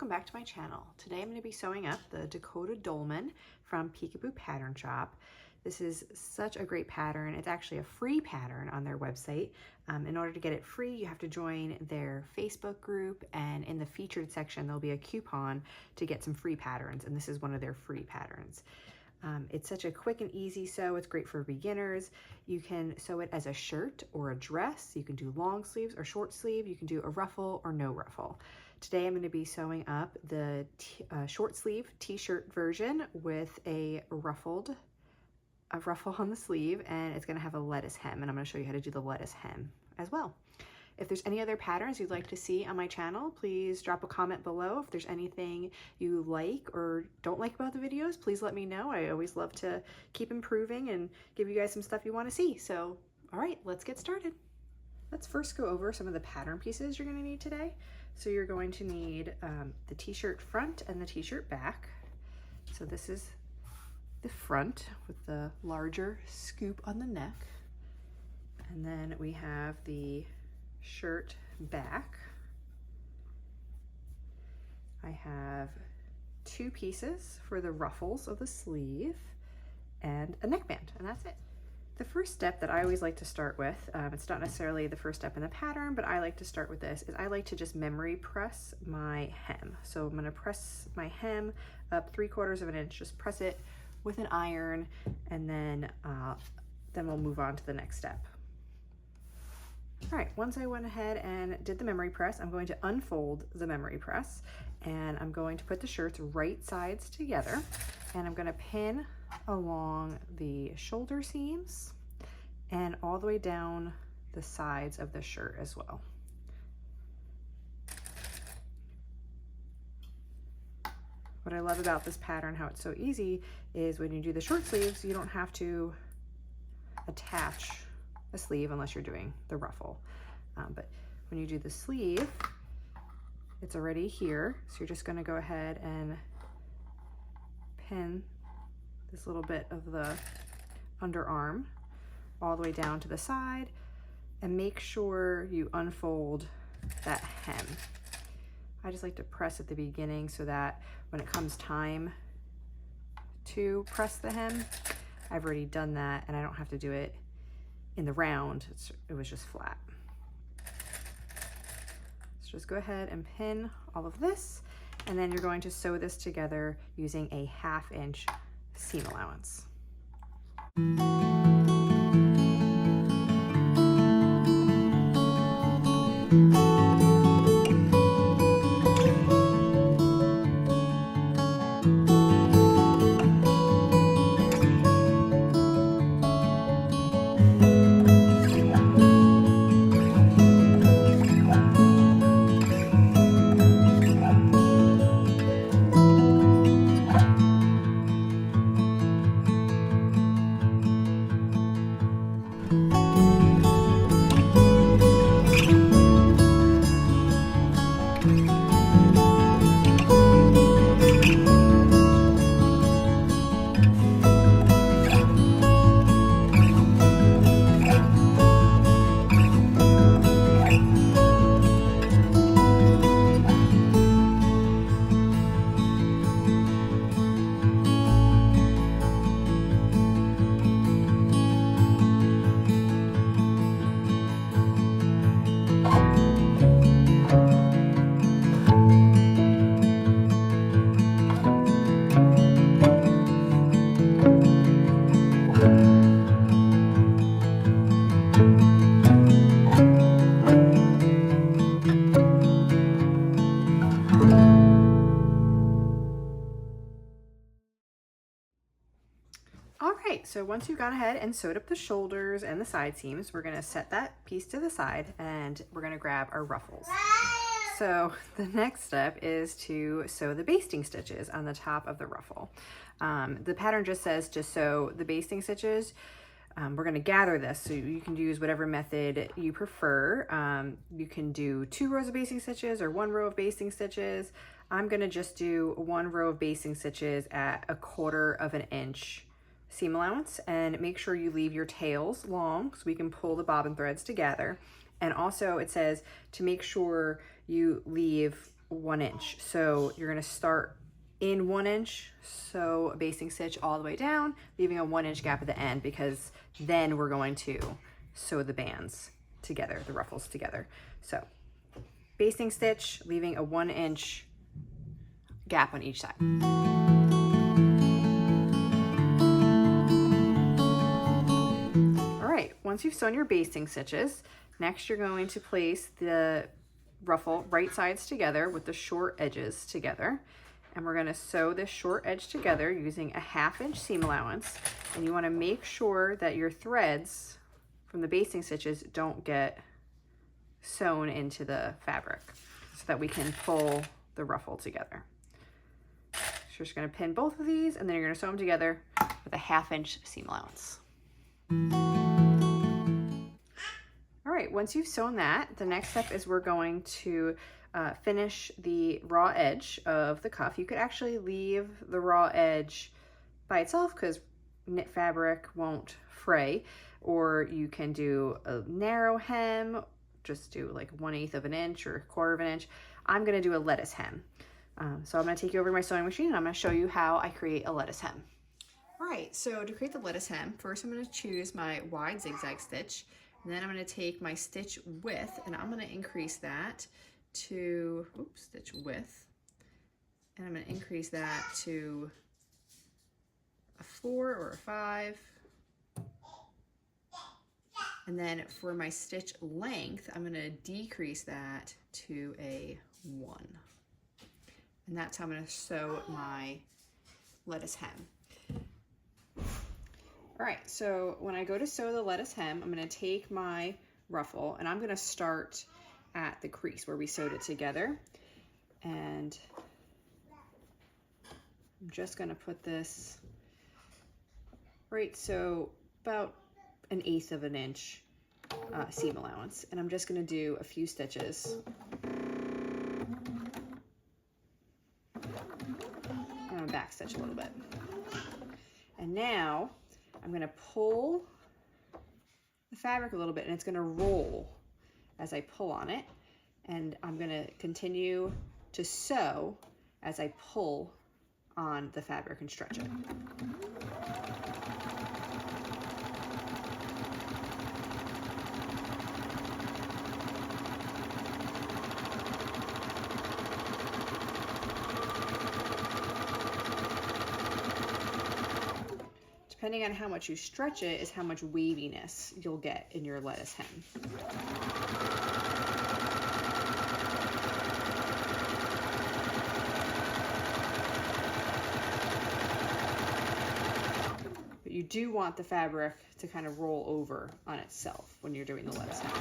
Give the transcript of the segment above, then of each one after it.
welcome back to my channel. Today I'm going to be sewing up the Dakota Dolman from Peekaboo Pattern Shop. This is such a great pattern. It's actually a free pattern on their website. In order to get it free, you have to join their Facebook group, and in the featured section there'll be a coupon to get some free patterns, and this is one of their free patterns. It's such a quick and easy sew. It's great for beginners. You can sew it as a shirt or a dress. You can do long sleeves or short sleeve. You can do a ruffle or no ruffle. Today I'm going to be sewing up the short sleeve t-shirt version with a ruffle on the sleeve, and it's going to have a lettuce hem, and I'm going to show you how to do the lettuce hem as well. If there's any other patterns you'd like to see on my channel, please drop a comment below. If there's anything you like or don't like about the videos, please let me know. I always love to keep improving and give you guys some stuff you want to see. So, all right, let's get started. Let's first go over some of the pattern pieces you're going to need today. So you're going to need the t-shirt front and the t-shirt back. So this is the front with the larger scoop on the neck. And then we have the shirt back. I have two pieces for the ruffles of the sleeve and a neckband, and that's it. The first step that I always like to start with, it's not necessarily the first step in the pattern, but I like to start with this, is I like to just memory press my hem. So I'm going to press my hem up 3/4 of an inch, just press it with an iron, and then we'll move on to the next step. All right, once I went ahead and did the memory press, I'm going to unfold the memory press, and I'm going to put the shirts right sides together, and I'm going to pin along the shoulder seams and all the way down the sides of the shirt as well. What I love about this pattern, how it's so easy, is when you do the short sleeves, you don't have to attach a sleeve unless you're doing the ruffle. But when you do the sleeve, it's already here. So you're just going to go ahead and pin this little bit of the underarm all the way down to the side, and make sure you unfold that hem. I just like to press at the beginning so that when it comes time to press the hem, I've already done that and I don't have to do it in the round. It was just flat. So just go ahead and pin all of this, and then you're going to sew this together using a 1/2 inch seam allowance. So once you've gone ahead and sewed up the shoulders and the side seams, we're going to set that piece to the side, and we're going to grab our ruffles. So the next step is to sew the basting stitches on the top of the ruffle. The pattern just says to sew the basting stitches. We're going to gather this, so you can use whatever method you prefer. You can do 2 rows of basting stitches or 1 row of basting stitches. I'm going to just do 1 row of basting stitches at 1/4 of an inch seam allowance, and make sure you leave your tails long so we can pull the bobbin threads together. And also it says to make sure you leave 1 inch. So you're going to start in 1 inch, sew a basting stitch all the way down, leaving a 1 inch gap at the end, because then we're going to sew the bands together, the ruffles together. So basting stitch, leaving a 1 inch gap on each side. All right, once you've sewn your basting stitches, next you're going to place the ruffle right sides together with the short edges together. And we're going to sew this short edge together using a 1/2 inch seam allowance. And you want to make sure that your threads from the basting stitches don't get sewn into the fabric, so that we can pull the ruffle together. So you're just going to pin both of these, and then you're going to sew them together with a 1/2 inch seam allowance. All right, once you've sewn that, the next step is we're going to finish the raw edge of the cuff. You could actually leave the raw edge by itself because knit fabric won't fray, or you can do a narrow hem, just do like 1/8 of an inch or 1/4 of an inch. I'm gonna do a lettuce hem. So I'm gonna take you over to my sewing machine and I'm gonna show you how I create a lettuce hem. All right, so to create the lettuce hem, first I'm gonna choose my wide zigzag stitch, and then I'm gonna take my stitch width and I'm gonna increase that to, stitch width, and I'm gonna increase that to a 4 or a 5. And then for my stitch length, I'm gonna decrease that to a 1. And that's how I'm gonna sew my lettuce hem. All right, so when I go to sew the lettuce hem, I'm gonna take my ruffle and I'm gonna start at the crease where we sewed it together. And I'm just gonna put this right, so about 1/8 of an inch seam allowance. And I'm just gonna do a few stitches. I'm gonna back stitch a little bit. And now I'm gonna pull the fabric a little bit and it's gonna roll as I pull on it. And I'm gonna continue to sew as I pull on the fabric and stretch it. Depending on how much you stretch it is how much waviness you'll get in your lettuce hem. But you do want the fabric to kind of roll over on itself when you're doing the lettuce hem.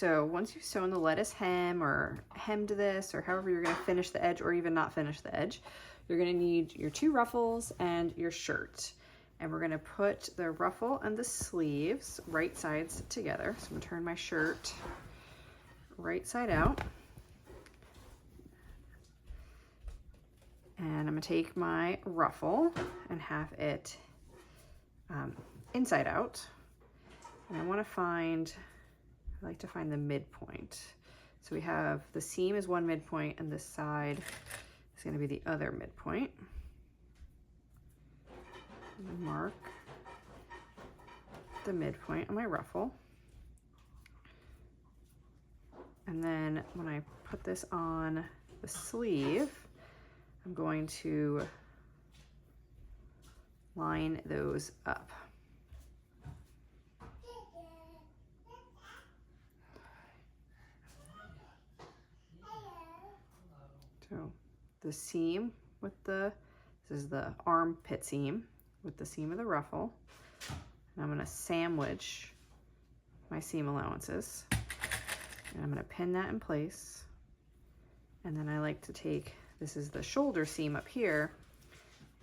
So once you've sewn the lettuce hem or hemmed this, or however you're going to finish the edge or even not finish the edge, you're going to need your 2 ruffles and your shirt. And we're going to put the ruffle and the sleeves right sides together. So I'm going to turn my shirt right side out. And I'm going to take my ruffle and have it inside out. And I want to find, I like to find the midpoint. So we have the seam is one midpoint and this side is going to be the other midpoint. Mark the midpoint on my ruffle. And then when I put this on the sleeve, I'm going to line those up. So the seam with this is the armpit seam with the seam of the ruffle. And I'm going to sandwich my seam allowances. And I'm going to pin that in place. And then I like to take, this is the shoulder seam up here,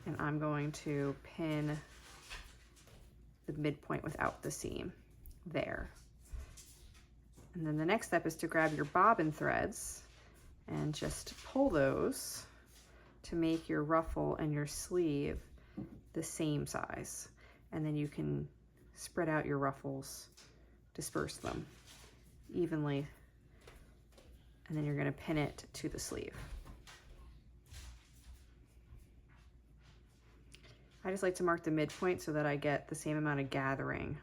and I'm going to pin the midpoint without the seam there. And then the next step is to grab your bobbin threads and just pull those to make your ruffle and your sleeve the same size. And then you can spread out your ruffles, disperse them evenly, and then you're going to pin it to the sleeve. I just like to mark the midpoint so that I get the same amount of gathering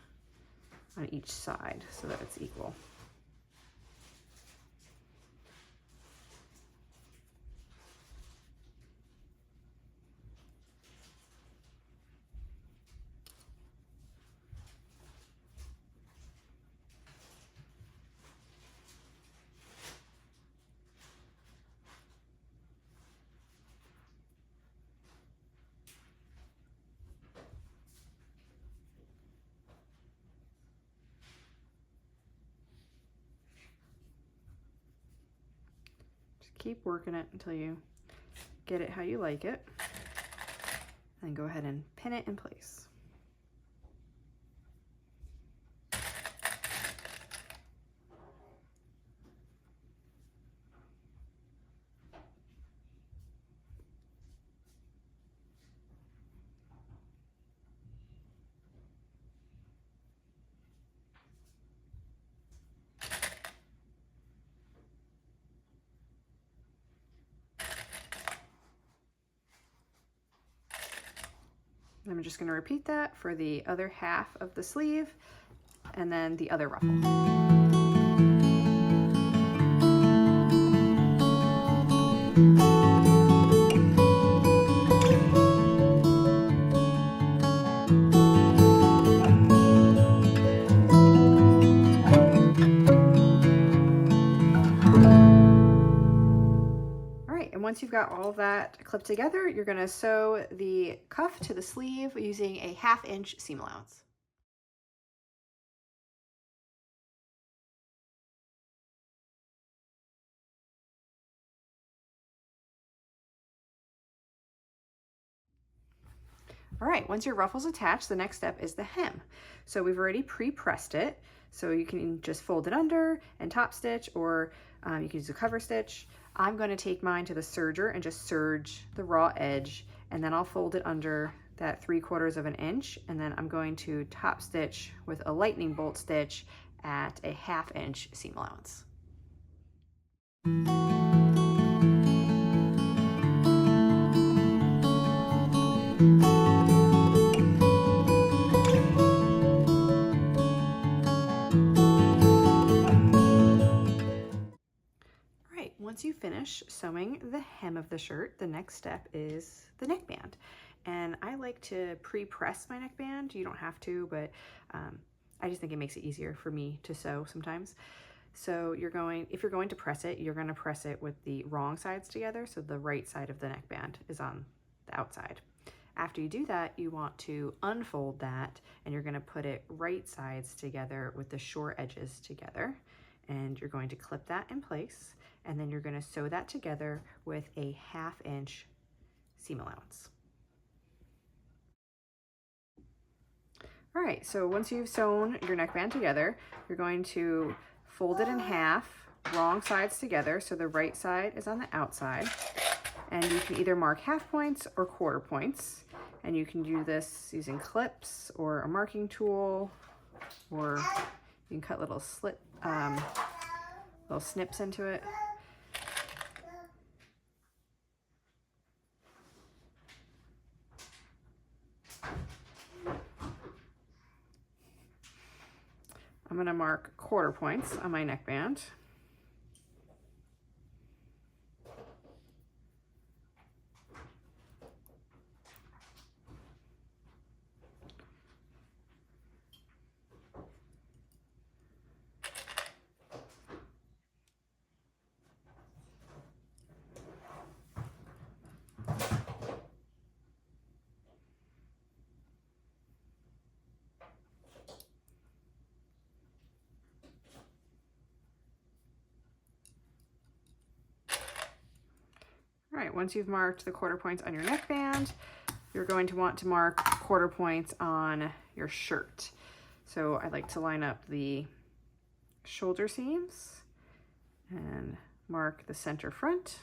on each side so that it's equal. Keep working it until you get it how you like it, and go ahead and pin it in place. I'm just going to repeat that for the other half of the sleeve and then the other ruffle. Once you've got all that clipped together, you're going to sew the cuff to the sleeve using a 1/2 inch seam allowance. All right, once your ruffle's attached, the next step is the hem. So we've already pre-pressed it, so you can just fold it under and top stitch, or you can use a cover stitch. I'm going to take mine to the serger and just serge the raw edge, and then I'll fold it under that 3/4 of an inch, and then I'm going to top stitch with a lightning bolt stitch at a 1/2 inch seam allowance. Once you finish sewing the hem of the shirt, the next step is the neckband. And I like to pre-press my neckband. You don't have to, but I just think it makes it easier for me to sew sometimes. So if you're going to press it, you're going to press it with the wrong sides together. So the right side of the neckband is on the outside. After you do that, you want to unfold that, and you're going to put it right sides together with the short edges together. and you're going to clip that in place, and then you're going to sew that together with a 1/2 inch seam allowance. All right, so once you've sewn your neckband together, you're going to fold it in half, wrong sides together, so the right side is on the outside, and you can either mark 1/2 points or 1/4 points, and you can do this using clips or a marking tool, or you can cut little little snips into it. I'm going to mark 1/4 points on my neckband. All right, once you've marked the 1/4 points on your neckband, you're going to want to mark 1/4 points on your shirt. So I like to line up the shoulder seams and mark the center front.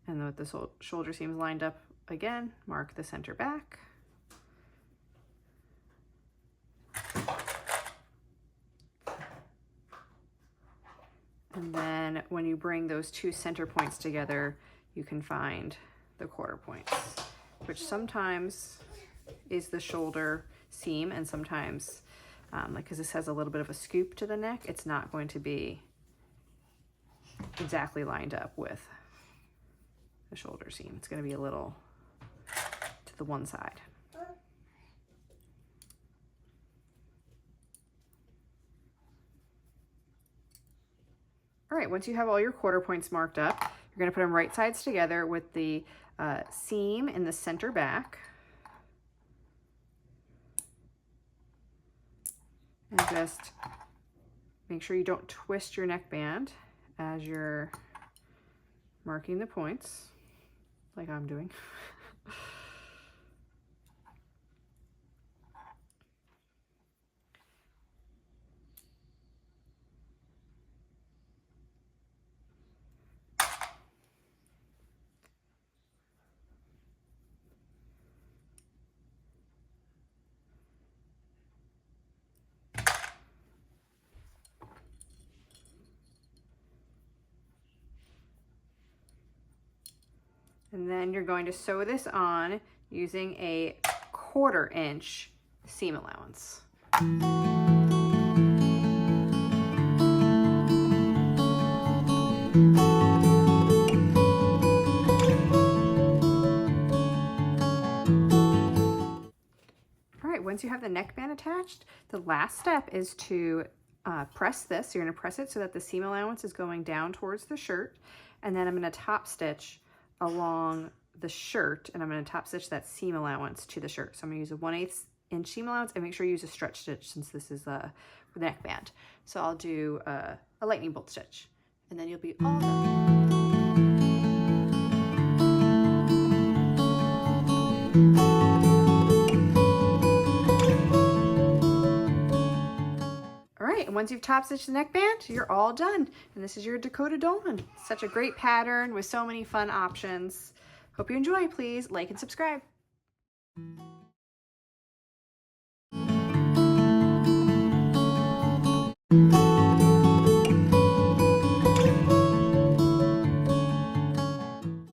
And with the shoulder seams lined up again, mark the center back. And then when you bring those two center points together, you can find the 1/4 points, which sometimes is the shoulder seam, and sometimes, because this has a little bit of a scoop to the neck, it's not going to be exactly lined up with the shoulder seam. It's going to be a little to the one side. All right, once you have all your 1/4 points marked up, you're going to put them right sides together with the seam in the center back. And just make sure you don't twist your neckband as you're marking the points, like I'm doing. And then you're going to sew this on using a 1/4 inch seam allowance. All right, once you have the neckband attached, the last step is to press this. You're going to press it so that the seam allowance is going down towards the shirt, and then I'm going to top stitch along the shirt, and I'm going to top stitch that seam allowance to the shirt. So I'm going to use a 1/8 inch seam allowance, and make sure you use a stretch stitch since this is the neckband. So I'll do a lightning bolt stitch, and then you'll be all done. All right, and once you've top stitched the neckband, you're all done. And this is your Dakota Dolman. Such a great pattern with so many fun options. Hope you enjoy. Please like and subscribe.